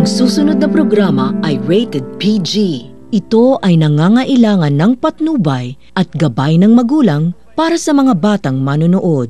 Ang susunod na programa ay rated PG. Ito ay nangangailangan ng patnubay at gabay ng magulang para sa mga batang manonood.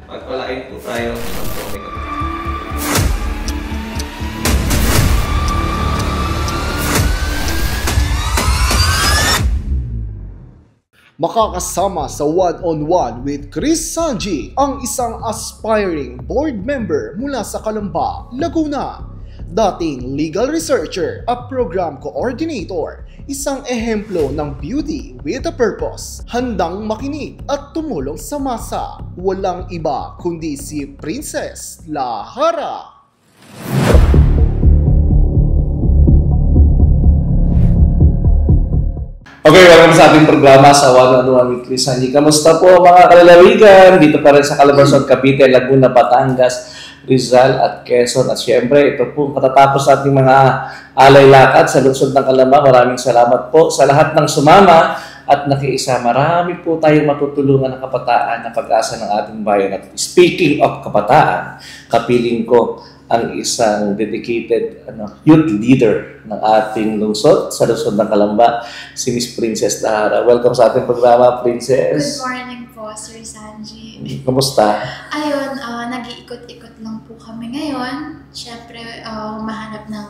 Pagpalain po tayo sa topic. Makakasama sa one-on-one with Chris Sanji, ang isang aspiring board member mula sa Calamba, Laguna. Dating legal researcher at program coordinator, isang ehemplo ng beauty with a purpose. Handang makinig at tumulong sa masa. Walang iba kundi si Princess Lahara. Okay, welcome sa ating programa sa One-on-One with Chris Sanji. Kamusta po mga kalalawigan? Dito pa rin sa Calabarzon, Cavite, Laguna, Batangas, Rizal at Quezon. At syempre, ito po katatapos ating mga alay lakad sa lungsod ng Calamba. Maraming salamat po sa lahat ng sumama at nakiisa. Marami po tayong matutulungan ng kabataan na pag-asa ng ating bayan. At speaking of kabataan, kapiling ko ang isang dedicated youth leader ng ating lungsod sa lungsod ng Calamba, si Miss Princess Lahara. Welcome sa ating programa, Princess. Good morning po, Sir Sanji. Kumusta? Ayun, nag-iikot-ikot lang po kami ngayon. Siyempre, humahanap ng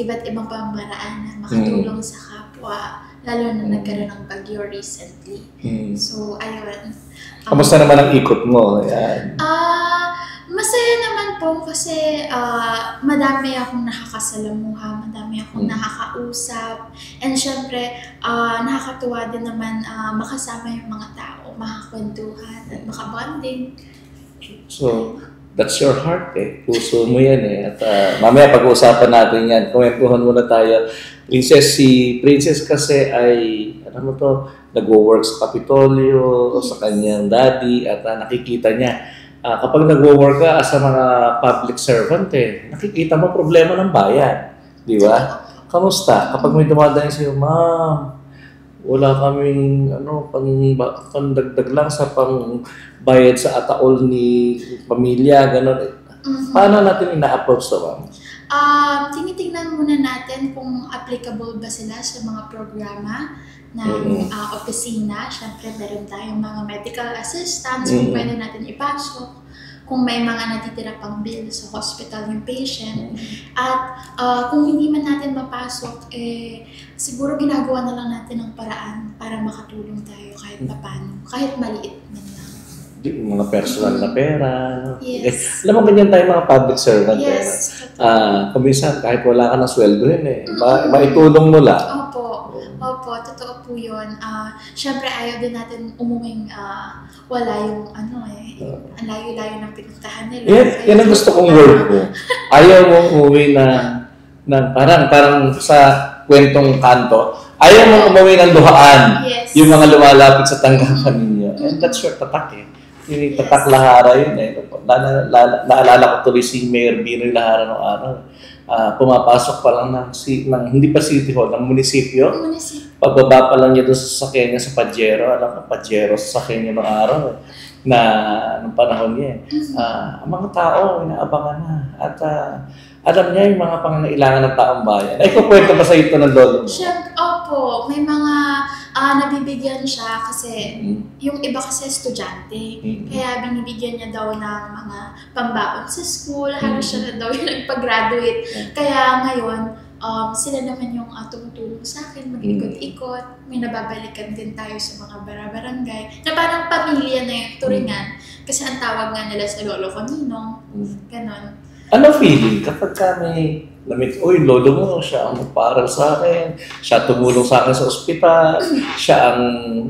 iba't ibang pamaraan na makatulong sa kapwa, lalo na nagkaroon ng bagyo recently. So, ayun. Kamusta naman ang ikot mo? Ayan. Masaya naman po kasi madami akong nakakasalamuha, madami akong nakakausap, and syempre nakakatuwa din naman makasama yung mga tao, makakwentuhan at makabonding. So, that's your heart eh. Puso mo yan eh. At mamaya pag-uusapan natin yan. Kumentuhan muna tayo. Si Princess kasi ay, nag-work sa Kapitolyo, sa kanyang daddy, at nakikita niya. Kapag nag-work ka as a mga public servant nakikita mo problema ng bayan. Di ba? Kamusta? Kapag may dumadayo sa'yo, ma'am, wala kaming pandagdag lang sa pangbayad sa ataol ni pamilya, gano'n. Paano natin ina-approach to, ma'am? Tinitingnan muna natin kung applicable ba sila sa mga programa ng opisina. Siyempre, meron tayong mga medical assistants kung pwede natin ipasok. Kung may mga natitira pang bill sa hospital yung patient. At kung hindi man natin mapasok, siguro ginagawa na lang natin ng paraan para makatulong tayo kahit paano. Kahit maliit man lang. Mga personal na pera. Yes. Alam mo, ganyan tayo mga public servant. Yes. Kuminsan, kahit wala ka ng sweldohin maitulong mo lang. Opo, totoo po yun. Siyempre, ayaw din natin umuwing wala yung ang layo-layo ng pinuntahan nila. Yan ang gusto kong word ko. Ayaw mong umuwi na parang sa kwentong kanto. Ayaw mong umuwi ng duhaan. Yes. Yung mga lumalapit sa tanggapan ninyo. And that's your tatak Yung tatak Lahara yun Naalala ko tuloy si Mayor Binoy Lahara noong araw. Pumapasok pa lang ng hindi pa City Hall, ng munisipyo. Pagbaba pa lang niya doon sa sasakyan niya sa Pajero. Alam ka, Pajero sa sasakyan niya noong araw na nung panahon niya. Ang mga tao, inaabangan na. At alam niya yung mga pangangailangan ng taong bayan. Ay, kukwento ba sa ito ng lolo mo? Siyempre, opo. May mga nabibigyan siya kasi yung iba kasi estudyante. Kaya binibigyan niya daw ng mga pambaon sa school. Halos siya na daw yung nagpag-graduate. Kaya ngayon, sila naman yung tumutulong sa akin, mag-ikot-ikot. May nababalikan din tayo sa mga barangay na parang pamilya na yung turingan. Kasi ang tawag nga nila sa lolo ko, Ninong. Ganon. Ano feeling kapag kami uy, lolo mo, siya ang magpaaral sa akin, siya tumulong sa akin sa ospital, siya ang,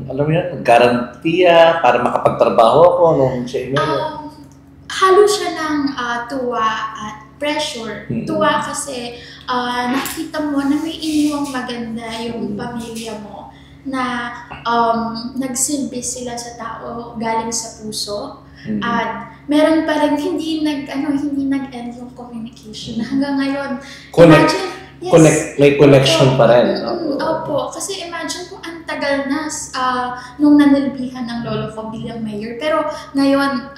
alam mo yan, garantiya para makapagtrabaho ako nung siya yung halo siya ng tuwa at pressure. Tuwa kasi nakita mo na may iniwang maganda yung pamilya mo na nagsilbi sila sa tao galing sa puso. At meron pa rin hindi nag-end yung communication hanggang ngayon. May connection pa rin. Opo, kasi imagine kung ang tagal na nung nanilbihan ng lolo ko bilang mayor. Pero ngayon,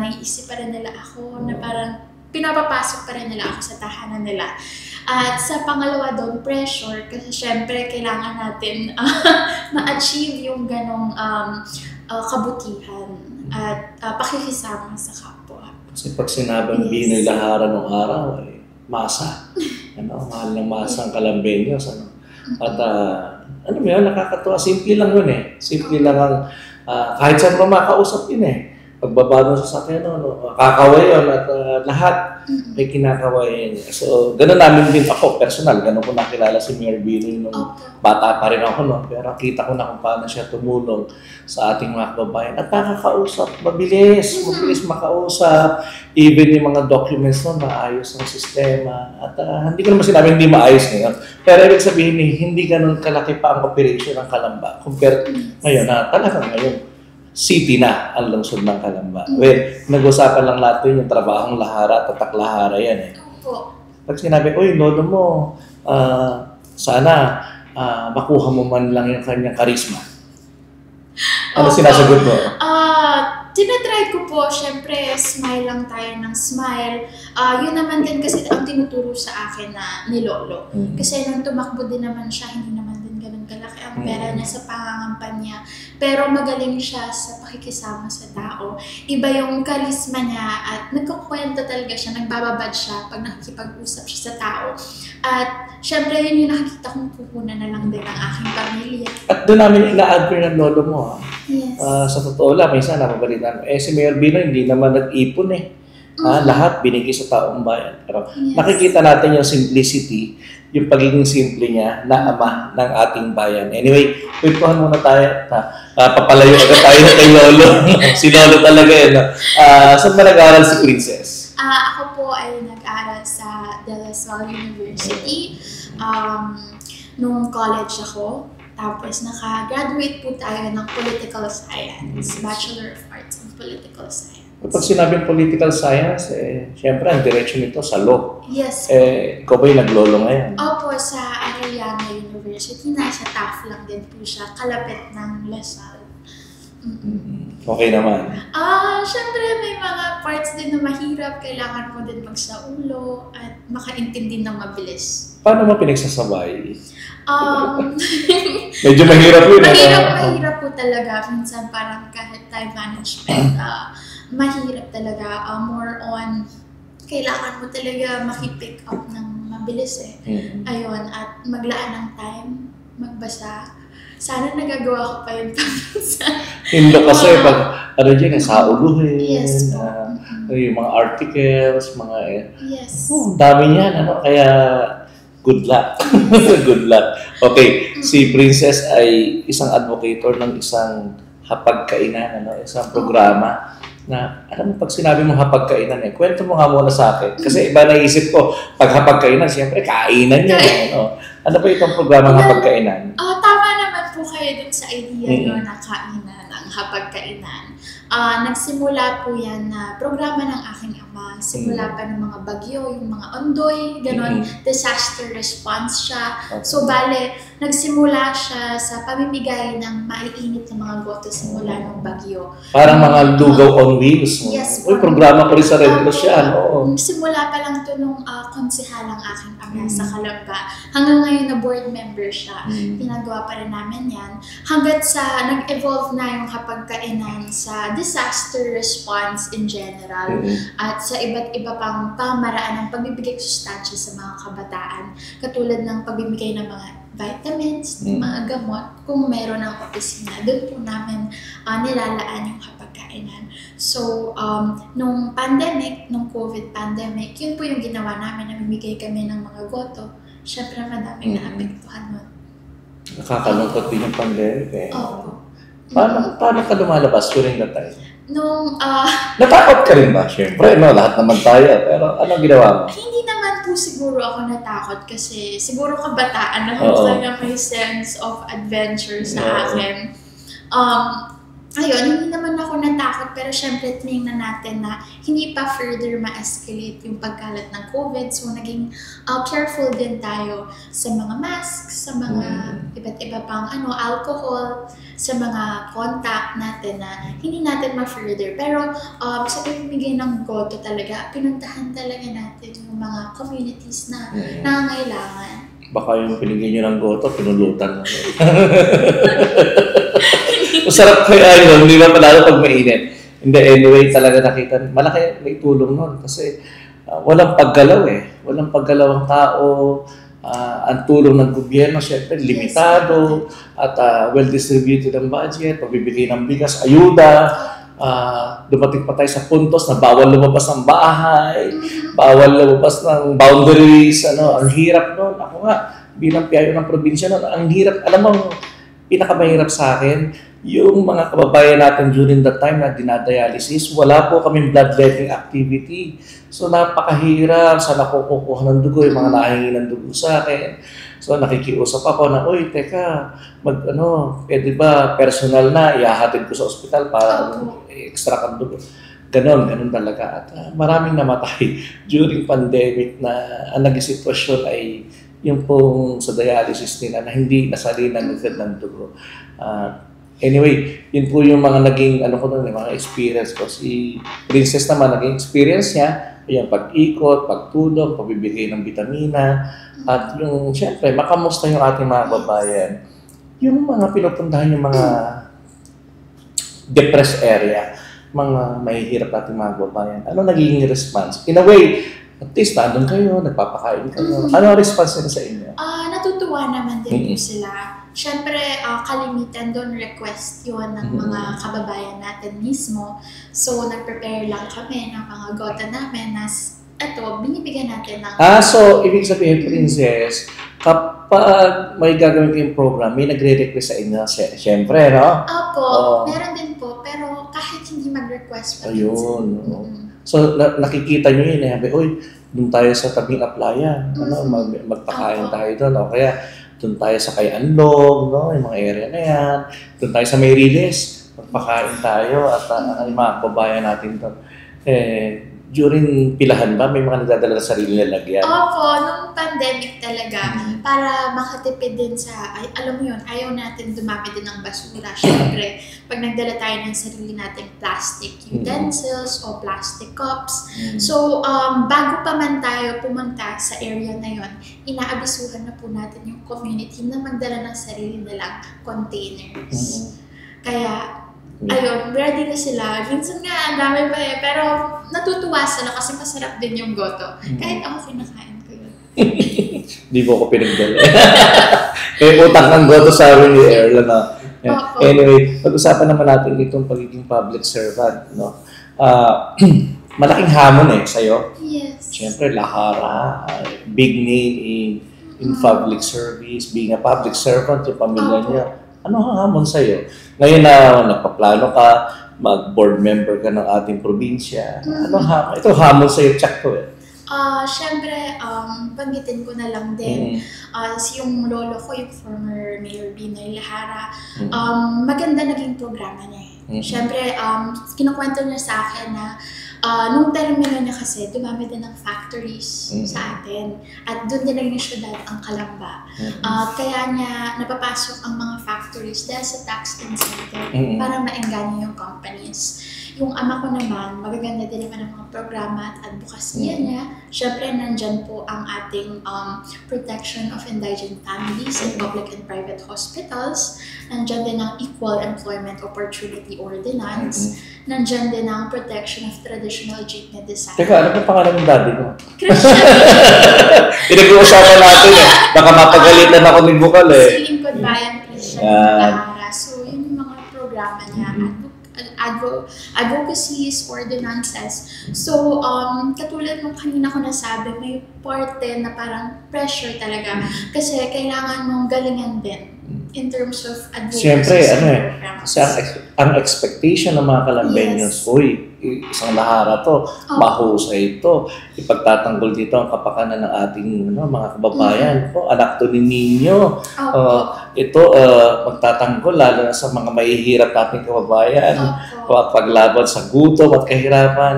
naiisip pa rin nila ako na parang pinapapasok pa rin nila ako sa tahanan nila. At sa pangalawa doon, pressure. Kasi syempre, kailangan natin ma-achieve yung ganong kabutihan at pakikisama sa kapwa. Kasi pag sinabing Binoy Lahara nung araw, masa. Mahal ng masa ang Calambeños. At ano mo yun, nakakatuwa. Simple lang yun Simple lang ang, kahit saan pa makausap yun Pagbaba ng sasakyan, kakaway yun at lahat may kinakaway niya. So, gano'n namin din ako, personal. Gano'n ko nakilala si Mayor Binoy nung bata pa rin ako. Pero kita ko na kung paano siya tumulong sa ating mga kababayan. At nakakausap, mabilis makausap. Even yung mga documents maayos ang sistema. At hindi ko naman sinabi hindi maayos ngayon. Pero ibig sabihin, hindi gano'n kalaki pa ang operation ng Calamba. Compared ngayon talagang ngayon. City na ang lungsod ng Calamba. Well, nag-usapan lang natin yung trabahong lahara, tatak lahara yan Opo. Pag sinabi, uy, lolo mo, sana makuha mo man lang yung kanyang karisma. Ano sinasagot mo? Tinatry ko po, syempre, smile lang tayo ng smile. Yun naman din kasi ang tinuturo sa akin na ni Lolo. Kasi nung tumakbo din naman siya, hindi naman din ganun kalaki ang pera niya sa pangangampan niya. Pero magaling siya sa pakikisama sa tao. Iba yung karisma niya at nagkukwento talaga siya, nagbababad siya pag nakikipag-usap siya sa tao. At syempre, yun yung nakikita kong puhunan na lang din ng aking pamilya. At doon namin ina-admire ng lolo mo. Yes. Sa totoo lang, minsan napabalitan. Si Mayor Binoy hindi naman nag-ipon lahat binigay sa taong bayan. Pero nakikita natin yung simplicity, yung pagiging simple niya na ama ng ating bayan. Anyway, kwentuhan muna tayo. Papalayo agad tayo kay Lolo. Si Lolo talaga yun. Saan ba nag-aaral si Princess? Ako po ay nag-aaral sa De La Salle University. Nung college ako. Tapos naka-graduate po tayo ng Political Science. Bachelor of Arts in Political Science. Pag sinabing political science, siyempre ang direksyon nito sa law. Yes. Ikaw ba yung naglolo ngayon? Opo, sa Arellano University. Nasa TAF lang din po siya. Kalapit ng La Salle. Okay naman. Siyempre may mga parts din na mahirap. Kailangan mo din magsaulo at makaintindi ng mabilis. Paano mo pinagsasabay? Medyo mahirap yun. Mahirap po talaga. Minsan parang kahit time management, mahirap talaga. More on, kailangan mo talaga maki-pick up ng mabilis Ayun, at maglaan ng time, magbasa. Sana nagagawa ko pa yun paminsan. Hindi kasi pag sauluhin. Yes po. Yung mga articles, mga yes. Dami niyan, kaya good luck. Good luck. Okay, si Princess ay isang advocator ng isang hapagkainan, isang programa na, alam mo, pag sinabi mo hapagkainan kwento mo nga muna sa akin. Kasi iba naisip ko, pag hapagkainan, siyempre kainan yan. Ano ba itong programa ng hapagkainan? Tama naman po kayo dun sa idea na kainan, ang hapagkainan. Nagsimula po yan na programa ng aking ama. Simula pa ng mga bagyo, yung mga ondoy, ganon, disaster response siya. So, bale, nagsimula siya sa pamimigay ng maiinit na mga goto simula ng bagyo. Parang mga lugaw on wheels. Yes. Uy, programa ko rin sa Red Cross yan. Simula pa lang to nung konsehalang aking ama sa Calamba. Hanggang ngayon na board member siya. Pinagawa pa rin namin yan. Hanggat sa nag-evolve na yung hapagkainan sa disaster response in general at sa iba't iba pang pamaraan ng pagbibigay sustansya sa mga kabataan, katulad ng pagbibigay ng mga vitamins, mga gamot, kung meron ng opisina, doon po namin nilalaan yung kapagkainan. So, nung pandemic, nung COVID pandemic, yun po yung ginawa namin, namimigay kami ng mga goto. Siyempre, madaming naapektuhan nun. Nakakalungkot din yung pandemic eh. Oo. Paano ka lumalabas during that time? Nung, Natakot ka rin ba? Siyempre, no, lahat naman tayo. Pero anong ginawa mo? hindi naman po siguro ako natakot kasi siguro kabataan ako kaya may sense of adventure sa akin. Ayun, hindi naman ako natakot pero syempre tinignan natin na hindi pa further ma-escalate yung pagkalat ng COVID. So naging careful din tayo sa mga masks, sa mga iba't iba pang alcohol, sa mga contact natin na hindi natin ma-further. Pero sa pamimigay ng goto talaga, pinuntahan talaga natin yung mga communities na nangangailangan. Baka yung pinigyan nyo ng goto, pinulutan mo. Masarap kaya yun, hindi ba palalo pag mainit? Hindi, anyway, talaga nakita rin. Malaki may tulong nun kasi walang paggalaw eh. Walang paggalaw ang tao. Ang tulong ng gobyerno, syempre, limitado at well-distributed ang budget, pagbibigay ng bigas, ayuda. Dumating pa tayo sa puntos na bawal lumabas ng bahay, bawal lumabas ng boundaries, ang hirap nun. Ako nga, bilang piyayo ng probinsya nun, ang hirap, alam mo, pinakamahirap sa akin, yung mga kababayan natin during that time na dinadialysis, wala po kaming bloodletting activity. So napakahirap, saan ako kukuha ng dugo, yung mga nahingi ng dugo sa akin. So nakikiusap ako na, uy, teka, pwede ba personal na, ihahatid ko sa ospital para extract ang dugo. Ganon talaga. At maraming namatay during pandemic na ang naging sitwasyon ay yung pong sa dialysis nila na hindi nasalinan ng dugo. Anyway, yun po yung mga naging mga experience ko. Si Princess naman, naging experience niya, yung pag-ikot, pagtulong, pagbibigay ng vitamina, at yung, syempre, makamusta yung ating mga babayan. Yung mga pinupuntahan yung mga depressed area, mga mahihirap nating mga babayan. Ano naging response? In a way, at least nandun kayo, nagpapakain kayo. Ano ang response nila sa inyo? Natutuwa naman din po sila. Siyempre, kalimitan doon request yun ng mga kababayan natin mismo. So, nag-prepare lang kami ng mga gota namin na binibigyan natin ng... So, ibig sabihin, Princess, kapag may gagawin kayong program, may nagre-request sa inyo, siyempre, no? Opo, meron din po. Pero kahit hindi mag-request pa. Ayun. So, nakikita nyo yun, uy, doon tayo sa tabing applyan, magpakain tayo doon, o kaya doon tayo sa Kayanlog, yung mga area na yan, doon tayo sa Mayriles, magpakain tayo at yung mga kababayan natin doon. During pilahan ba, may mga nagdadala sa sarili na lagyan? Opo, nung pandemic talaga, para makatipid din sa, alam mo yun, ayaw natin dumami din ng basura. Siyempre, pag nagdala tayo ng sarili nating plastic utensils o plastic cups. So, bago pa man tayo pumunta sa area na yun, inaabisuhan na po natin yung community na magdala ng sarili nilang containers. Kaya, ayun, ready na sila. Minsan nga, ang dami pa pero natutuwa sila kasi masarap din yung goto. Kahit ako kinakain ko yun. Di mo ko pinagdala. Utang ng goto sa amin ni Erla. Anyway, pag-usapan naman natin itong pagiging public servant. Malaking hamon sa'yo. Yes. Siyempre, lahara, big name in public service, being a public servant, yung pamilya niya. Ano ang hamon sa'yo? Ngayon na nagpaplano ka, mag-board member ka ng ating probinsya. Ano hamon? Ito hamon sa'yo, check ko Siyempre, banggitin ko na lang din. Yung lolo ko, yung former Mayor Binoy Lahara, maganda naging programa niya. Siyempre, kinukwento niya sa akin na nung termino niya kasi, dumami din ng factories sa atin. At doon din naging syudad ang Calamba. Kaya niya napapasok ang mga factories dahil sa tax incentive para maengganyo yung companies. Yung ama ko naman, magaganda din naman ang mga programa at advokasya niya. Siyempre, nandyan po ang ating protection of indigent families in public and private hospitals. Nandyan din ang Equal Employment Opportunity Ordinance. Nandyan din ang protection of traditional jeepney design. Teka, ano pa pangalan ng daddy mo? Christian Pinag-uusapan natin eh. Baka mapagalitan ako ni Bukal eh. Si Lingkod Bayan Christian Tahara. So, yun yung mga programa niya. Advocacies, ordinances. So, katulad nung kanina ko nasabi, may parte na parang pressure talaga. Kasi kailangan mong galingan din in terms of advocacy. Siyempre, kasi ang expectation ng mga Calambeños, uy, isang lahara to, mahusay ito, ipagtatanggol dito ang kapakanan ng ating mga kababayan. Anak to ni Nino. Ito, magtatanggol lalo na sa mga mahihirap nating kababayan. Paglaban sa gutom at kahirapan.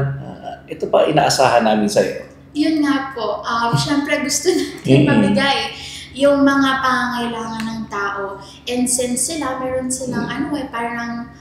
Ito pa inaasahan namin sa iyo. Yun nga po. Siyempre gusto natin mabigay yung mga pangangailangan ng tao. And since meron silang parang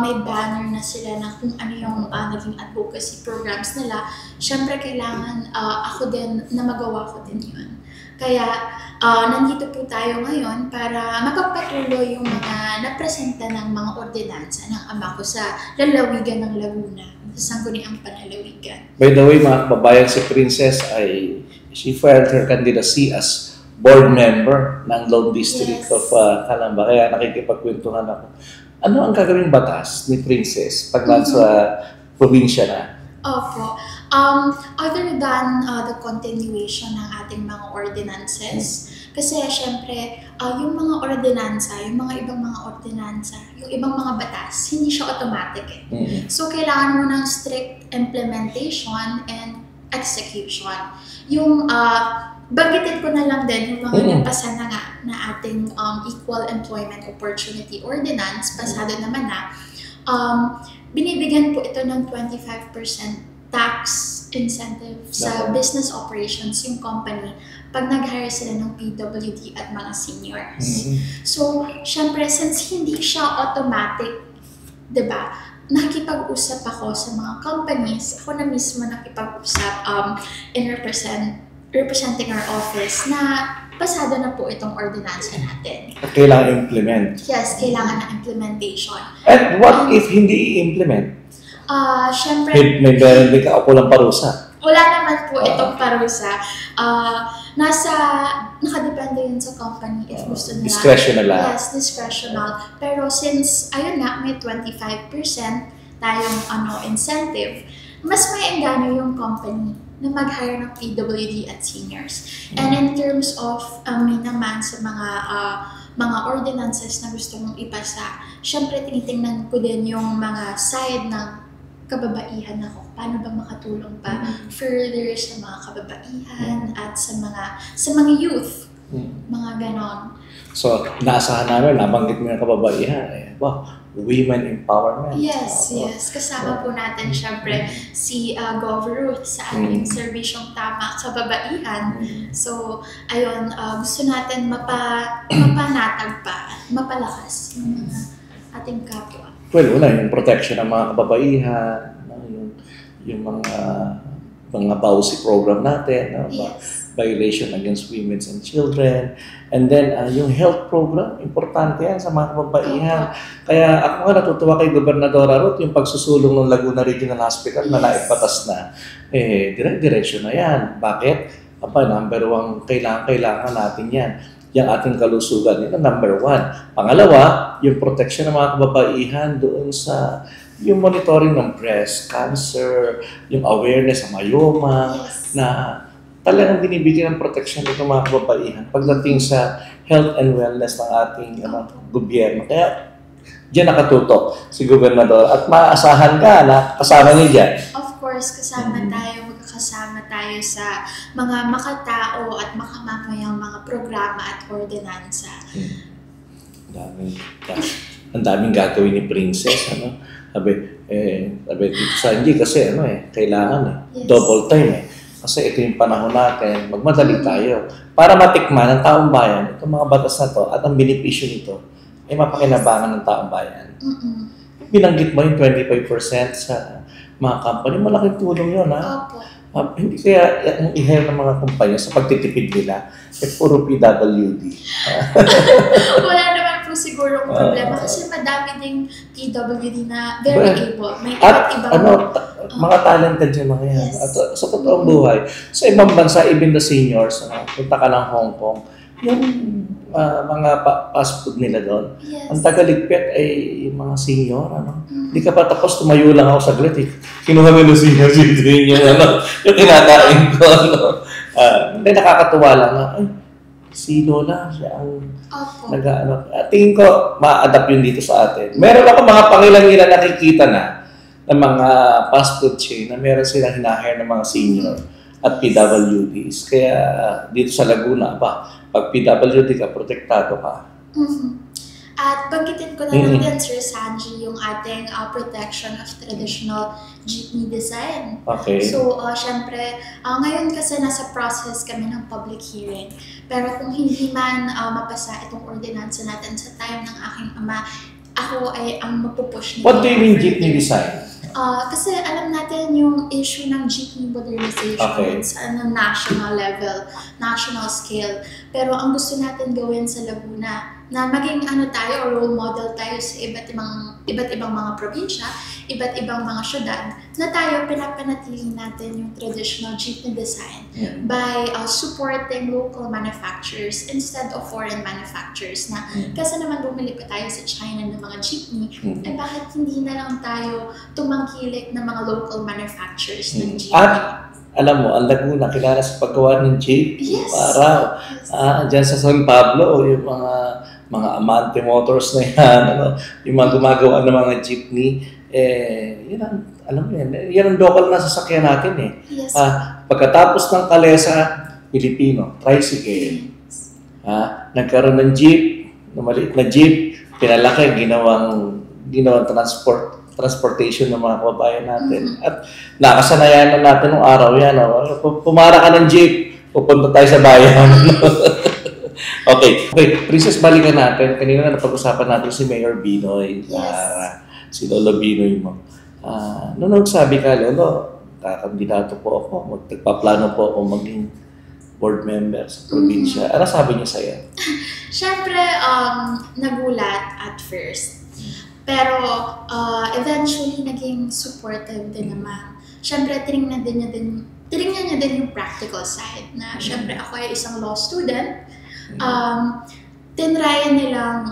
may banner na sila na kung ano yung naging advocacy programs nila, syempre kailangan ako din na magawa ko din yun. Kaya nandito po tayo ngayon para mapagpatuloy yung mga napresenta ng mga ordinansa ng ama ko sa lalawigan ng Laguna, sa Sangguniang Panlalawigan. By the way, mga kababayan, si Princess she filed her candidacy as board member ng Lone District of Calamba. Kaya nakikipagkwentuhan ako. Ano ang gagawing batas ni Princess pag nasa probinsya na? Opo. Other than the continuation ng ating mga ordinances, kasi syempre, yung mga ordinansa, yung mga ibang mga ordinansa, yung ibang mga batas, hindi siya automatic eh. So, kailangan mo ng strict implementation and execution. Yung bagitin ko na lang din yung mga napasa na nga na ating Equal Employment Opportunity Ordinance, pasado naman na, binibigyan po ito ng 25% tax incentive sa business operations yung company pag nag-hire sila ng PWD at mga seniors. So, syempre, since hindi siya automatic, diba, nakikipag-usap ako sa mga companies, ako na mismo nakipag-usap in representing our office na pasado na po itong ordinansa natin. At kailangan implement. Yes, kailangan ng implementation. And what if hindi i-implement? Syempre, May meron din ka kulang parusa. wala naman po itong parusa. Nakadepende yun sa company if gusto nila. Discretional lang. Yes, discretional. Pero since, ayun na, may 25% tayong incentive, mas may engano yung company na mag-hire ng PWD at seniors. And in terms of naman sa mga ordinances na gusto mong ipasa, syempre tinitingnan ko din yung mga side ng kababaihan ako. Paano ba makatulong pa further sa mga kababaihan at sa mga youth. Mga ganon. So, inaasahan namin, nabanggit mo yung kababaihan. Women empowerment. Yes. Kasama po natin syempre si Gov. Ruth sa ating serbisyong tama sa babaihan. So, ayun, gusto natin mapanatag pa at mapalakas yung mga ating kapwa. Well, una, yung protection ng mga kababaihan, yung mga BAUSI program natin, violation against women and children, and then yung health program, importante yan sa mga kababaihan. Kaya ako nga natutuwa kay Gobernadora Ruth, yung pagsusulong ng Laguna Regional Hospital na naipatas na, direct-diretso na yan. Bakit? Number one, kailangan natin yan. Yung ating kalusugan, yun ang number one. Pangalawa, yung protection ng mga kababaihan doon sa yung monitoring ng breast cancer, yung awareness sa myoma, na talagang binibigyan ng protection ng mga kababaihan pagdating sa health and wellness ng ating gobyerno. Kaya diyan nakatutok si Gobernador at maaasahan ka na kasama niya dyan. Of course, magkakasama tayo sa mga makatao at makamamayang mga programa at ordinansa. Ang daming gagawin ni Princess, Sabi Tito Sanji kasi kailangan double time Kasi ito yung panahon natin, magmadali tayo para matikman ng taong bayan itong mga batas na to at ang benepisyo nito ay mapakinabangan ng taong bayan. binanggit mo yung 25% sa mga company, malaking tulong yun, ha? Opo. Hindi kaya ang i-hire ng mga kumpanya sa pagtitipid nila, puro PWD. Wala naman po siguro problema kasi madami ding PWD na very able. May iba't ibang... mga talented yung mga yan. Yes. At sa totoong buhay, sa ibang bansa, even the seniors, punta ka ng Hong Kong, yung mga fast food nila doon, Yes. ang tagaligpit ay mga senior, Hindi ka pa tapos, tumayo lang ako saglit, Kinuha mo yung senior citizen yung kinakain ko, Hindi, nakakatuwa lang na, si Lola, siya ang tingin ko, ma-adapt yun dito sa atin. Meron ako mga pangilan-ilan nakikita na ng mga fast food chain na meron silang hinahire ng mga senior at PWDs. Kaya dito sa Laguna, pag PWD ka, protektado ka. At banggitin ko na lang din, Sir Sanji, yung ating protection of traditional jeepney design. Okay. So, syempre, ngayon kasi nasa process kami ng public hearing. Pero kung hindi man mapasa itong ordinansa natin sa time ng aking ama, ako ay ang mapupush nito. What do you mean jeepney design? Kasi alam natin yung issue ng jeepney modernization sa national level, national scale. Pero ang gusto natin gawin sa Laguna, na maging tayo, role model tayo sa iba't ibang mga probinsya, iba't ibang mga syudad, na tayo pinapanatili natin yung traditional jeepney design by supporting local manufacturers instead of foreign manufacturers na kasi naman bumili pa tayo sa China ng mga jeepney, bakit hindi na lang tayo tumangkilik ng mga local manufacturers ng jeepney? At alam mo, ang Laguna kilala sa paggawa ng jeep. Yes. Para dyan sa San Pablo, yung mga Amante Motors na yan, yung mga gumagawa ng mga jeepney, yun ang, alam mo yan ang local na sasakyan natin Yes. Pagkatapos ng Kalesa, Pilipino, tricycle. Nagkaroon ng jeep, na maliit na jeep, pinalaki, ginawang transportation ng mga kababayan natin. At nakasanayan na natin nung araw yan. Pumara ka ng jeep, pupunta tayo sa bayan. Okay, Princess, balikan natin. Kanina na napag-usapan natin si Mayor Binoy. Yes. Si Lolo Binoy mo. Noong nagsabi ka, Lolo, kakandidato po ako, magpaplano po ako maging board member sa probinsya. Ano sabi niya sa'yo? Siyempre, nagulat at first. Pero eventually, naging supportive din naman. Siyempre, tinignan niya din yung practical side na siyempre ako ay isang law student. Tinryan nilang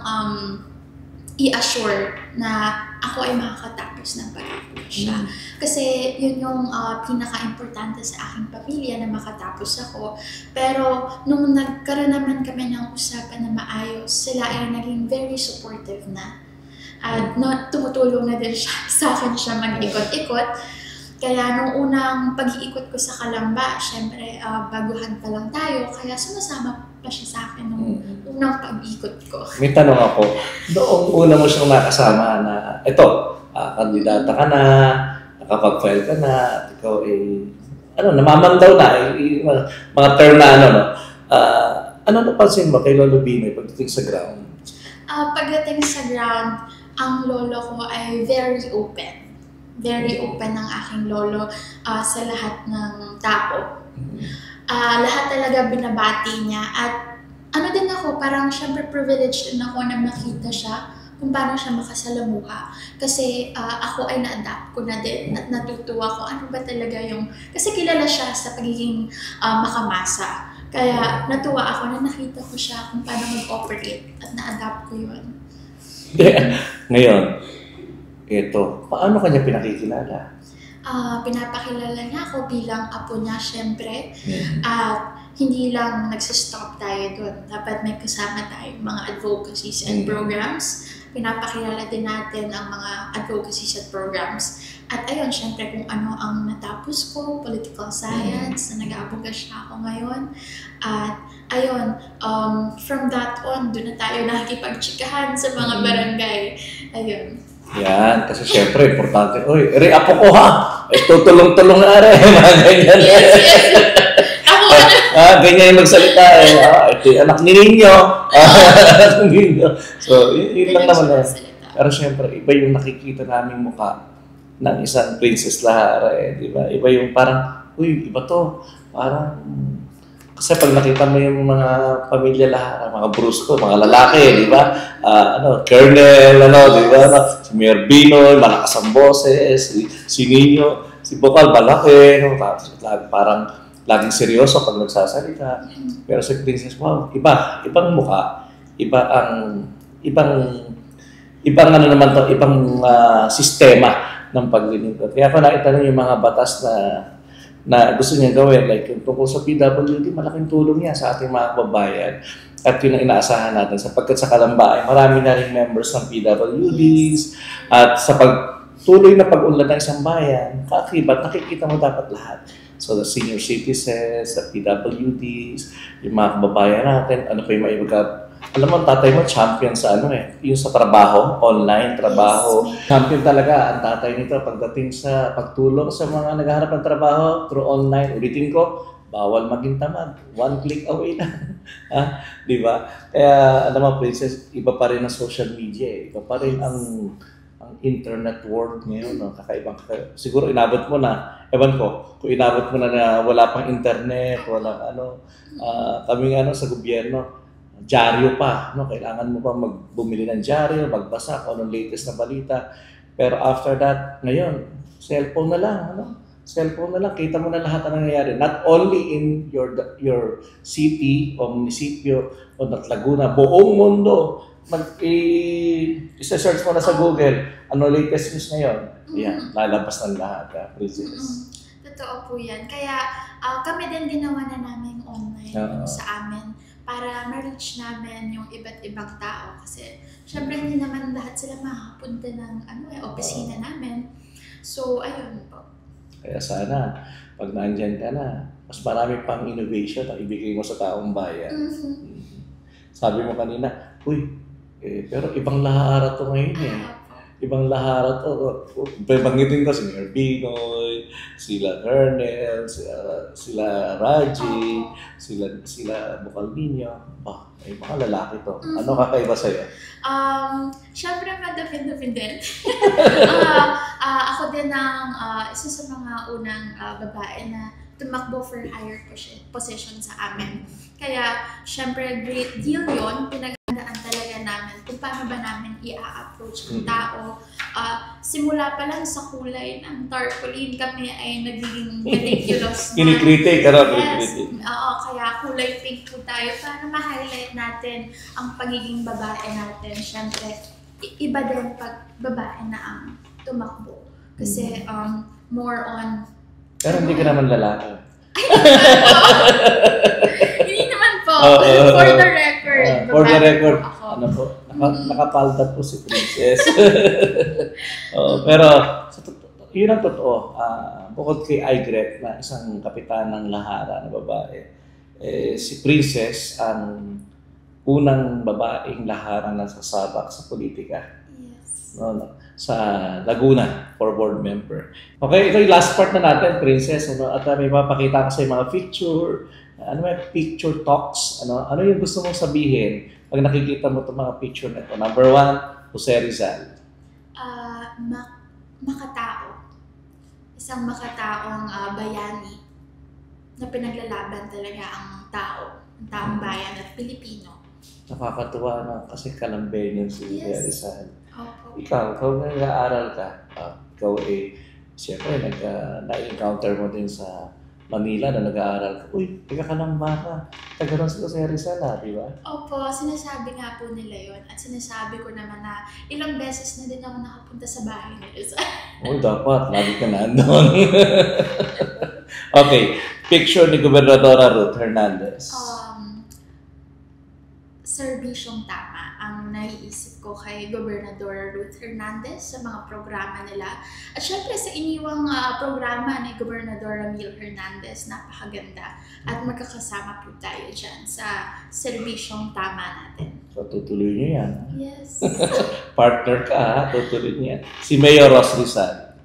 i-assure na ako ay makakatapos ng pag-aaral. Kasi yun yung pinaka-importante sa aking pamilya na makatapos ako. Pero nung nagkaroon naman kami ng usapan na maayos, sila ay naging very supportive na. At tumutulong na din sa akin siya mag-ikot-ikot. Kaya nung unang pag-iikot ko sa Kalamba, syempre baguhan pa lang tayo, kaya sumasama pa siya sa akin nung unang pag-ikot ko. May tanong ako, noong una mo siyang nakasama na, kandidata ka na, nakapag-file ka na, at ikaw namamandaw na, mga term na ano napansin mo kay Lolo Binoy pagdating sa ground? Pagdating sa ground, ang lolo ko ay very open. Very open ng aking lolo sa lahat ng tao. Lahat talaga binabati niya. At din ako, parang syempre privileged din ako na makita siya kung paano siya makasalamuha. Kasi ako ay na-adapt ko na din at natutuwa ko ano ba talaga yung... Kasi kilala siya sa pagiging makamasa. Kaya natuwa ako na nakita ko siya kung paano mag-operate at na-adapt ko yun. Ngayon, paano kanya pinakikilala? Pinapakilala niya ako bilang apo niya, syempre. At hindi lang nagsistop tayo doon. Dapat may kasama tayo mga advocacies and programs. Pinapakilala din natin ang mga advocacies at programs. At ayun, syempre kung ano ang natapos ko, political science, na nag-aabogasya ako ngayon. At ayun, from that on, doon na tayo nakikipagtsikahan sa mga barangay. Ayun. Yan, kasi syempre, importante. Uy, apo ko ha! Tutulong-tulong na rin. Ganyan. Yes. Ako ganyan yung magsalita ito yung anak ni Ninyo. So, yun lang naman Pero syempre, iba yung nakikita naming mukha ng isang Princess Lahara di ba? Iba yung parang, uy, iba to. Parang, kasi pag nakita mo yung mga pamilya Lahara, mga Brusco, mga lalaki, di ba? Colonel, di ba? Si Mayor Binoy, malakas ang boses, si Nino, si Bokal, malaki, parang laging seryoso pag nagsasalita. Pero si Princess, wow, ibang mukha, ibang sistema ng paglilingkod. Kaya ako nakita yung mga batas na gusto niya gawin, like yung tungkol sa PWD, malaking tulong niya sa ating mga kababayan. At yun ang inaasahan natin sapagkat sa Kalamba ay marami na rin members ng PWDs at sa pagtuloy na pag-unlad ng isang bayan, kaakibat, nakikita mo dapat lahat. So the senior citizens, the PWDs, yung mga kababayan natin, ano pa yung maibaga. Alam mo, tatay mo champion sa yung sa trabaho, online trabaho. Yes. Champion talaga ang tatay nito pagdating sa pagtulong sa mga naghahanap ng trabaho through online. Ulitin ko, bawal maging tamad. One click away na. Di ba? Kaya, alam mo, Princess, iba pa rin ang social media. Iba pa rin ang internet world ngayon. No? Kakaibang. Siguro inabot mo na, ewan ko, kung inabot mo na wala pang internet, walang kami sa gobyerno, dyaryo pa. No? Kailangan mo pa bumili ng dyaryo, magbasa kung anong latest na balita. Pero after that, ngayon, cellphone na lang. Cellphone na lang, kita mo na lahat ang nangyayari. Not only in your city o munisipyo o Laguna, buong mundo. Isa-search mo na sa Google, ano latest news ngayon? Yan, lalabas ng lahat, Princess. Totoo po yan. Kaya kami din ginawa na namin online sa amin para ma-reach namin yung iba't ibang tao. Kasi syempre hindi naman lahat sila makapunta ng opisina namin. So, ayun po. Kaya sana, pag naandyan ka na, mas marami pang innovation ang ibigay mo sa taong bayan. Sabi mo kanina, pero ibang Lahara to ngayon Ibang Lahara to. Banggitin ko si Mayor Binoy, sila Colonel, sila Raji, sila Bocalvino. Ay, mga lalaki to. Ano kakaiba sa'yo? Syempre, madami-dami din. Ako din ang isa sa mga unang babae na tumakbo for higher position sa amin. Kaya, syempre, great deal yun. Pinagandaan talaga namin kung paano ba namin i-approach ng tao. Simula pa lang sa kulay ng tarpaulin, kami ay nagiging ridiculous na. Kinikritik, Oo, kaya kulay pink po tayo para ma-highlight natin ang pagiging babae natin. Syempre, iba din pag babae na ang tumakbo. Kasi more on... Pero hindi ka naman lalaki. Hindi naman po. For the record. For the record, nakapalda po si Princess. Pero, yun ang totoo. Bukod kay Igret na isang kapitan ng Lahara na babae, si Princess ang unang babaeng Lahara na sasabak sa politika. Yes. Sa Laguna for board member. Okay, ito yung last part na natin, Princess. At may mapakita ko sa mga picture. Picture talks. Ano yung gusto mong sabihin pag nakikita mo itong mga picture na ito? Number 1, Jose Rizal. Makatao. Isang makataong bayani na pinaglalaban talaga ang taong bayan at Pilipino. Nakakatuwa kasi Kalambeño si Jose Rizal. Opo. Ikaw nag-aaral ka. Ikaw siyempre na-encounter mo din sa Manila na nag-aaral ka. Taga-Kalamba ka. Taga-ron si Jose Rizal, di ba? Opo, sinasabi nga po nila yun. At sinasabi ko naman na ilang beses na din ako nakapunta sa bahay ni Rizal. Dapat. Lagi ka nandun. Okay. Picture ni Gobernadora Ruth Hernandez. Serbisyong tama ang naiisip ko kay Gobernadora Ruth Hernandez sa mga programa nila. At syempre sa iniwang programa ni Gobernadora Mil Hernandez, napakaganda. At magkakasama po tayo dyan sa serbisyong tama natin. So tutuloy niyo yan. Yes. Partner ka, tutuloy niyo yan. Si Mayor Ross Rizal.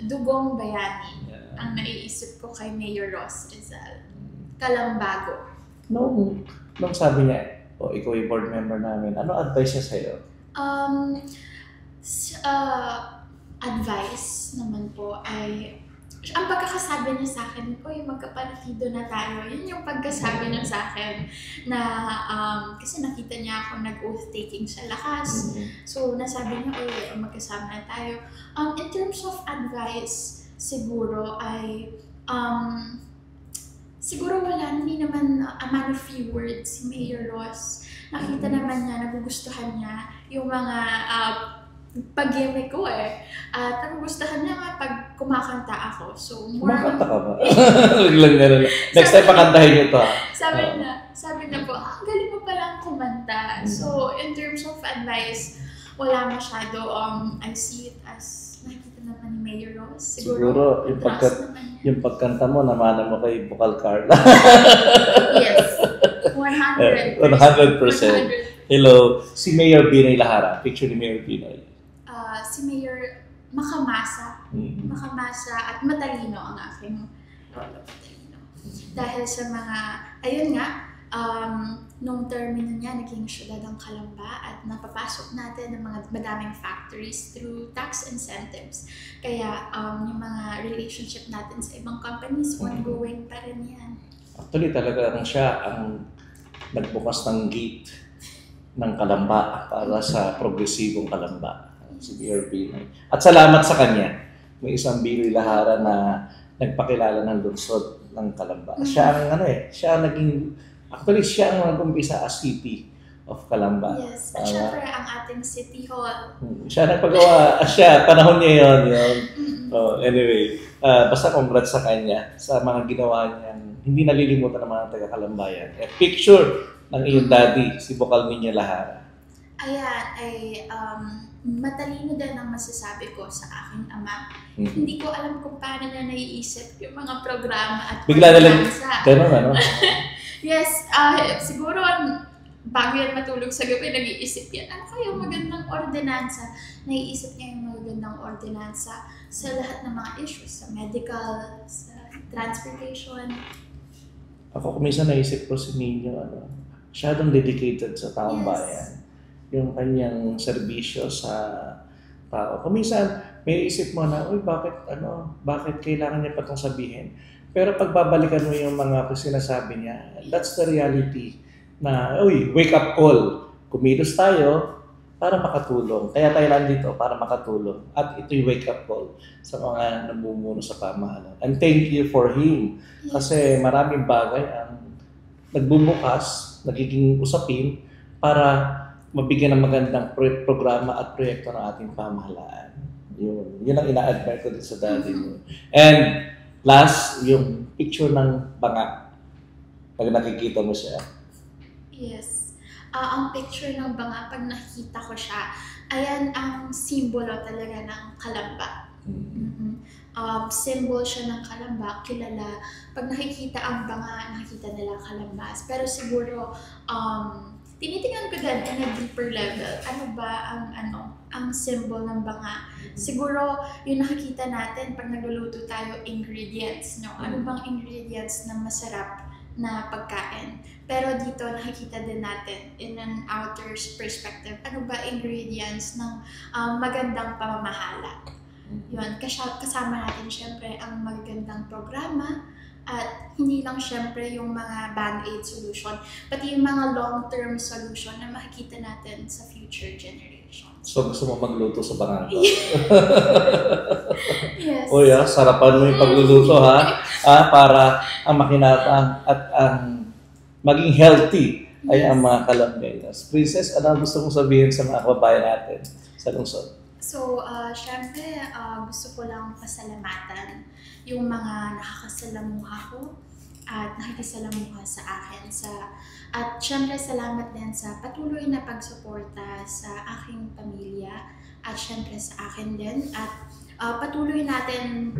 Dugong bayani ang naiisip ko kay Mayor Ross Rizal. Kalambago. Nung sabi niya, ikaw yung board member namin, ano advice niya sa'yo? advice naman po ay, ang pagkakasabi niya sa akin, uy, magkapartido na tayo. Yun yung pagkasabi niya sa akin na kasi nakita niya ako nag-oath-taking sa lakas. So, nasabi niya, uy, magkasama na tayo. In terms of advice, siguro ay, siguro hindi naman a man of few words si Mayor Ross. Nakita naman niya, nagugustuhan niya yung mga pag-gimmick ko At nagugustuhan niya nga pag kumakanta ako. So, more Kumakanta ka ba? Biglang gano'n. Next time pakantahin niyo ito. Sabi na po, galing mo palang kumanta. So, in terms of advice, wala masyado. I see it as nakikita naman ni Mayor Ross. Siguro yung pagkanta mo, namana mo kay Vocal Carla. Yes. 100%. 100%. Hello. Si Mayor Binoy Lahara. Picture ni Mayor Binoy. Si Mayor makamasa. Makamasa at matalino ang aking rolo. Matalino. Dahil sa mga, ayun nga, nung termino niya, naging syudad ang Calamba at napapasok natin ng mga madaming factories through tax incentives. Kaya yung mga relationship natin sa ibang companies, ongoing pa rin yan. Actually, talaga siya ang nagbukas ng gate ng Calamba para sa progresibong Calamba. Si Mayor Binoy. At salamat sa kanya. May isang Binoy Lahara na nagpakilala ng lungsod ng Calamba. Siya ang siya ang nag-umpisa as city of Calamba. Yes, at syempre ang ating City Hall. Siya nagpagawa, panahon niya yun. Anyway, basta congrats sa kanya sa mga ginawa niyang hindi nalilimutan ng mga taga-Kalambayan. Picture ng iyong daddy, si Vocal Niño Lahara. Ayan, ay matalino din ang masasabi ko sa aking ama. Hindi ko alam kung paano na naiisip yung mga programa at bigla na lang, gano'n, Yes, siguro bago yan matulog sa gabi, nag-iisip yan. Ano kaya magandang ordinansa? Naiisip niya yung magandang ordinansa sa lahat ng mga issues, sa medical, sa transportation. Ako kuminsan naisip ko si Nino, masyadong dedicated sa taong bayan. Yung kanyang serbisyo sa tao. Kuminsan, may isip mo na, uy, bakit kailangan niya pa itong sabihin? Pero pagbabalikan mo yung mga sinasabi niya, that's the reality na, uy, wake up call. Kumilos tayo para makatulong. Kaya tayo nandito para makatulong. At ito'y wake up call sa mga namumuno sa pamahalaan. And thank you for him. Kasi maraming bagay ang nagbubukas, nagiging usapin para mabigyan ng magandang programa at proyekto ng ating pamahalaan. Yun ang ina-admire ko din sa daddy mo. And last, yung picture ng banga. Pag nakikita mo siya. Yes. Ang picture ng banga, pag nakikita ko siya, ayan ang simbolo talaga ng Calamba. Symbol siya ng Calamba, kilala. Pag nakikita ang banga, nakikita nila Calamba. Pero siguro, tinitingnan ko din in a deeper level, ano ba ang symbol ng banga. Siguro, yung nakikita natin pag nagluluto tayo, ingredients, no? Ano bang ingredients na masarap na pagkain? Pero dito, nakikita din natin in an outer perspective, ano ba ingredients ng magandang pamamahala. Yun, kasama natin syempre ang magagandang programa, at hindi lang syempre yung mga band-aid solution, pati yung mga long-term solution na makikita natin sa future generations. So gusto mo magluto sa barangay? Yes. O sarapan mo yung pagluluto para ang makinatang at ang maging healthy ay ang mga Kalambeños. Princess, ano gusto mong sabihin sa mga kababayan natin sa lungsod? So, syempre, gusto ko lang pasalamatan yung mga nakakasalamuha ko at nakikisalamuha sa akin. At syempre, salamat din sa patuloy na pagsuporta sa aking pamilya at syempre sa akin din. At patuloy natin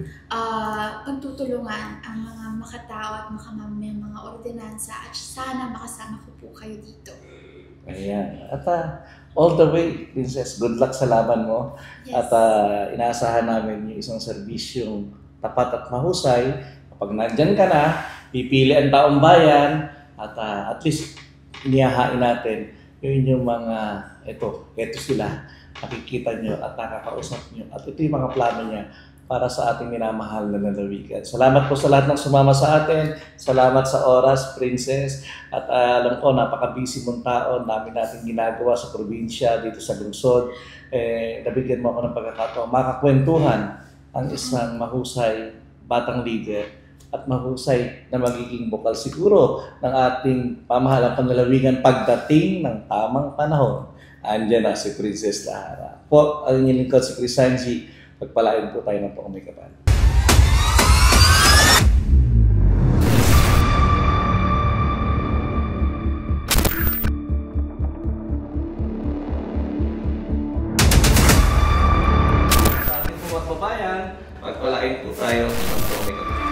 pagtutulungan ang mga makatao at makamamay mga ordinansa at sana makasama ko po kayo dito. Ayan. At all the way, Princess, good luck sa laban mo. Yes. At inaasahan namin yung isang serbisyong tapat at mahusay. Kapag nandyan ka na, pipili ang taong bayan at least inihahain natin Yun yung mga, ito sila, nakikita nyo at nakakausap nyo. At ito yung mga plano niya para sa ating minamahal na lalawigan. Salamat po sa lahat ng sumama sa atin. Salamat sa oras, Princess. At alam ko, napaka-busy mong tao. Dami natin ginagawa sa probinsya, dito sa lungsod. Nabigyan mo ako ng pagkakataon. Makakwentuhan ang isang mahusay batang leader at mahusay na magiging bukal siguro ng ating pamahalang panlalawigan pagdating ng tamang panahon. Andiyan na si Princess Lahara. Po, ang inyong lingkod si Chris Sanji. Pagpalain po tayo ng Pong May Kapal. Sa ating mga kababayan, pagpalain po tayo ng Pong May Kapal.